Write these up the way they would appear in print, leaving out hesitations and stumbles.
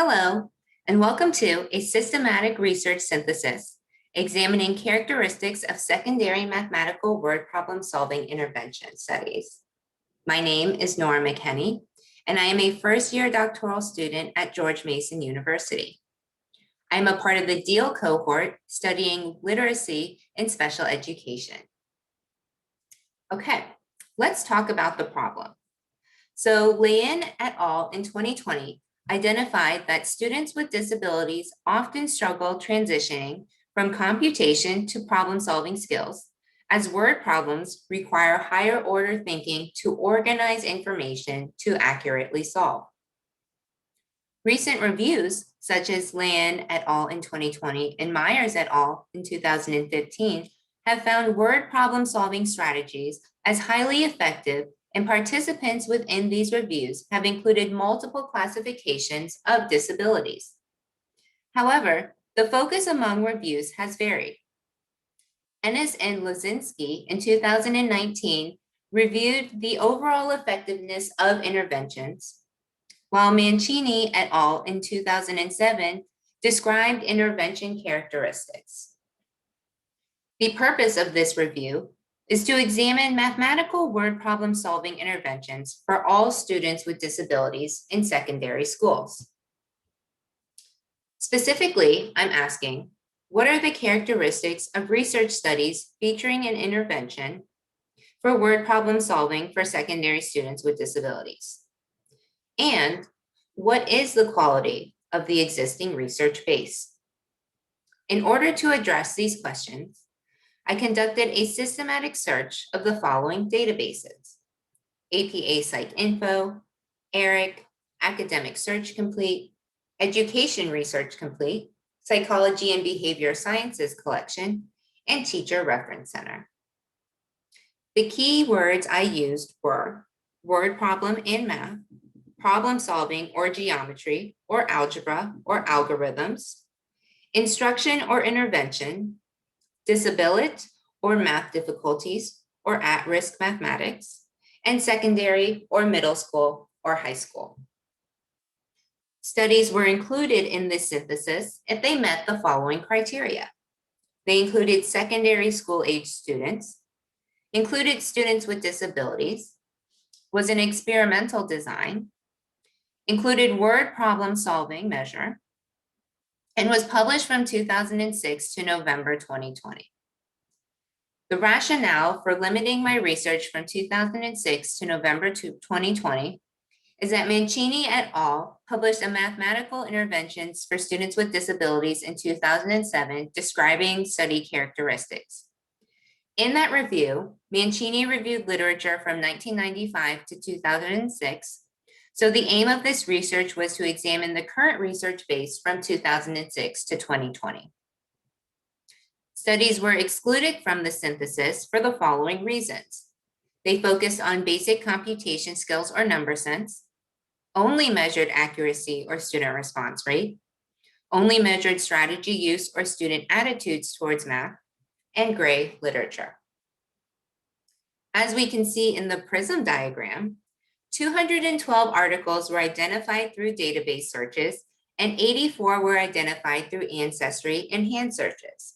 Hello, and welcome to a systematic research synthesis examining characteristics of secondary mathematical word problem solving intervention studies. My name is Nora McKenney, and I am a first-year doctoral student at George Mason University. I am a part of the Deal cohort studying literacy in special education. Okay, let's talk about the problem. So Leyen et al. In 2020 identified that students with disabilities often struggle transitioning from computation to problem-solving skills, as word problems require higher order thinking to organize information to accurately solve. Recent reviews, such as Leyen et al. In 2020 and Myers et al. In 2015, have found word problem-solving strategies as highly effective, and participants within these reviews have included multiple classifications of disabilities. However, the focus among reviews has varied. Ennis and Lozinski in 2019 reviewed the overall effectiveness of interventions, while Mancini et al. In 2007 described intervention characteristics. The purpose of this review is to examine mathematical word problem solving interventions for all students with disabilities in secondary schools. Specifically, I'm asking, what are the characteristics of research studies featuring an intervention for word problem solving for secondary students with disabilities? And what is the quality of the existing research base? In order to address these questions, I conducted a systematic search of the following databases: APA PsycInfo, ERIC, Academic Search Complete, Education Research Complete, Psychology and Behavior Sciences Collection, and Teacher Reference Center. The key words I used were word problem and math, problem solving or geometry or algebra or algorithms, instruction or intervention, disability or math difficulties or at-risk mathematics, and secondary or middle school or high school. Studies were included in this synthesis if they met the following criteria. They included secondary school age students, included students with disabilities, was an experimental design, included word problem solving measure, and was published from 2006 to November 2020. The rationale for limiting my research from 2006 to November 2020 is that Mancini et al. Published a mathematical interventions for students with disabilities in 2007 describing study characteristics. In that review, Mancini reviewed literature from 1995 to 2006. So the aim of this research was to examine the current research base from 2006 to 2020. Studies were excluded from the synthesis for the following reasons. They focused on basic computation skills or number sense, only measured accuracy or student response rate, only measured strategy use or student attitudes towards math, and gray literature. As we can see in the PRISM diagram, 212 articles were identified through database searches and 84 were identified through Ancestry and hand searches.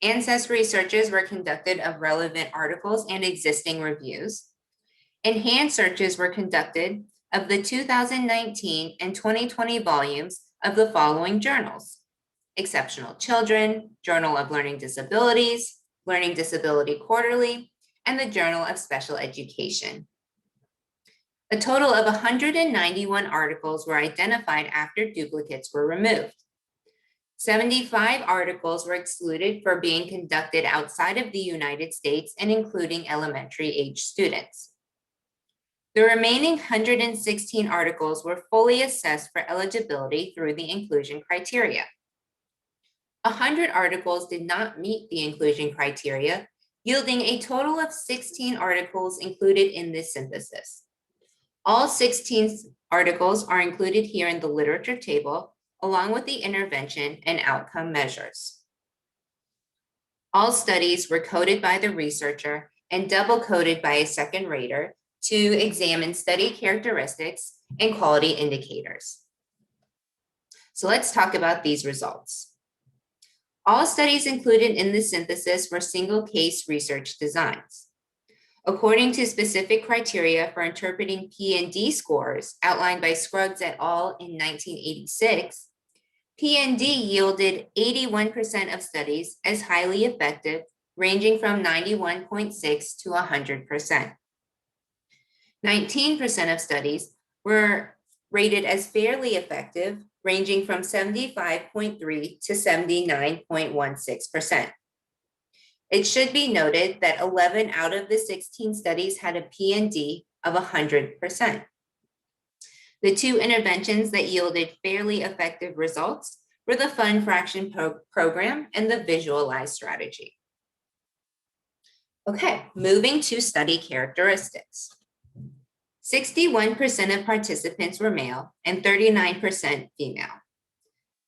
Ancestry searches were conducted of relevant articles and existing reviews, and hand searches were conducted of the 2019 and 2020 volumes of the following journals: Exceptional Children, Journal of Learning Disabilities, Learning Disability Quarterly, and the Journal of Special Education. A total of 191 articles were identified after duplicates were removed. 75 articles were excluded for being conducted outside of the United States and including elementary age students. The remaining 116 articles were fully assessed for eligibility through the inclusion criteria. 100 articles did not meet the inclusion criteria, yielding a total of 16 articles included in this synthesis. All 16 articles are included here in the literature table, along with the intervention and outcome measures. All studies were coded by the researcher and double coded by a second rater to examine study characteristics and quality indicators. So let's talk about these results. All studies included in the synthesis were single case research designs. According to specific criteria for interpreting P&D scores outlined by Scruggs et al. In 1986, P&D yielded 81% of studies as highly effective, ranging from 91.6 to 100%. 19% of studies were rated as fairly effective, ranging from 75.3 to 79.16%. It should be noted that 11 out of the 16 studies had a P&D of 100%. The two interventions that yielded fairly effective results were the Fund Fraction Program and the Visualize strategy. Okay, moving to study characteristics. 61% of participants were male and 39% female.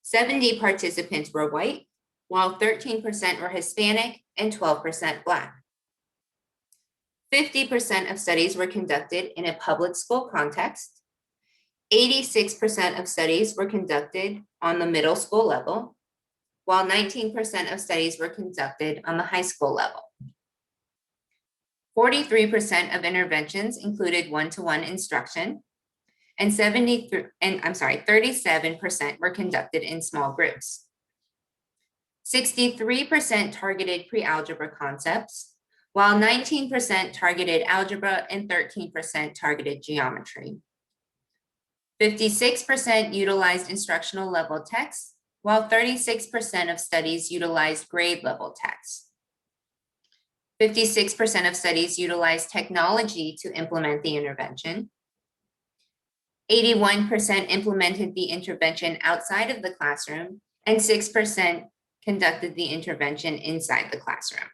70 participants were white, while 13% were Hispanic and 12% Black. 50% of studies were conducted in a public school context. 86% of studies were conducted on the middle school level, while 19% of studies were conducted on the high school level. 43% of interventions included one-to-one instruction, and 37% were conducted in small groups. 63% targeted pre-algebra concepts, while 19% targeted algebra and 13% targeted geometry. 56% utilized instructional level texts, while 36% of studies utilized grade level texts. 56% of studies utilized technology to implement the intervention. 81% implemented the intervention outside of the classroom, and 6% conducted the intervention inside the classroom.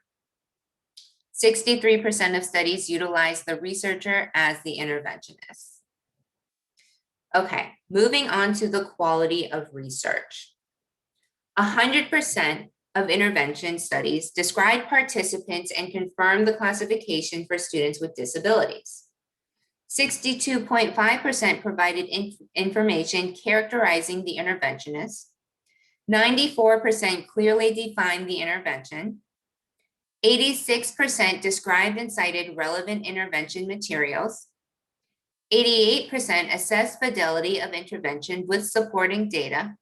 63% of studies utilized the researcher as the interventionist. Okay, moving on to the quality of research. 100% of intervention studies described participants and confirmed the classification for students with disabilities. 62.5% provided information characterizing the interventionist. 94% clearly defined the intervention. 86% described and cited relevant intervention materials. 88% assessed fidelity of intervention with supporting data.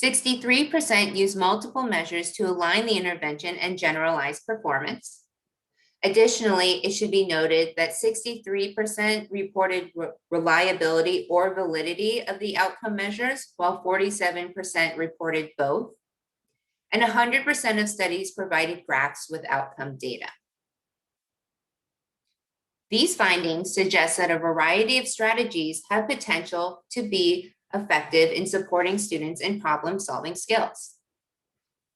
63% used multiple measures to align the intervention and generalize performance. Additionally, it should be noted that 63% reported reliability or validity of the outcome measures, while 47% reported both. And 100% of studies provided graphs with outcome data. These findings suggest that a variety of strategies have potential to be effective in supporting students in problem-solving skills.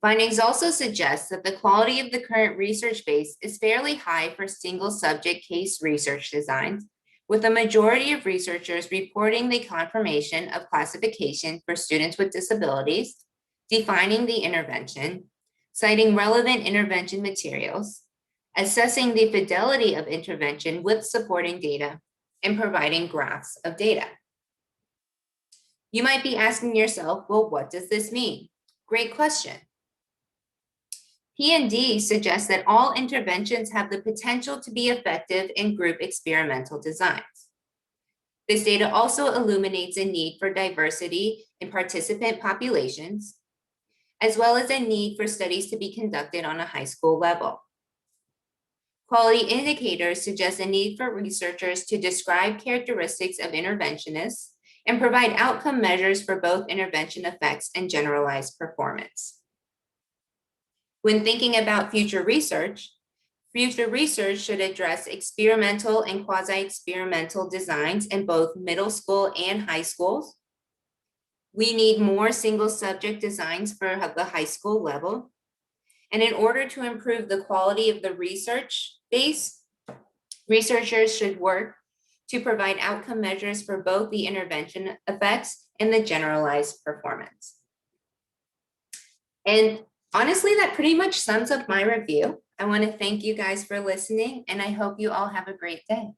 Findings also suggest that the quality of the current research base is fairly high for single subject case research designs, with a majority of researchers reporting the confirmation of classification for students with disabilities, defining the intervention, citing relevant intervention materials, assessing the fidelity of intervention with supporting data, and providing graphs of data. You might be asking yourself, well, what does this mean? Great question. P&D suggests that all interventions have the potential to be effective in group experimental designs. This data also illuminates a need for diversity in participant populations, as well as a need for studies to be conducted on a high school level. Quality indicators suggest a need for researchers to describe characteristics of interventionists and provide outcome measures for both intervention effects and generalized performance. When thinking about future research should address experimental and quasi-experimental designs in both middle school and high schools. We need more single subject designs for the high school level. And in order to improve the quality of the research base, researchers should work to provide outcome measures for both the intervention effects and the generalized performance. And honestly, that pretty much sums up my review. I want to thank you guys for listening, and I hope you all have a great day.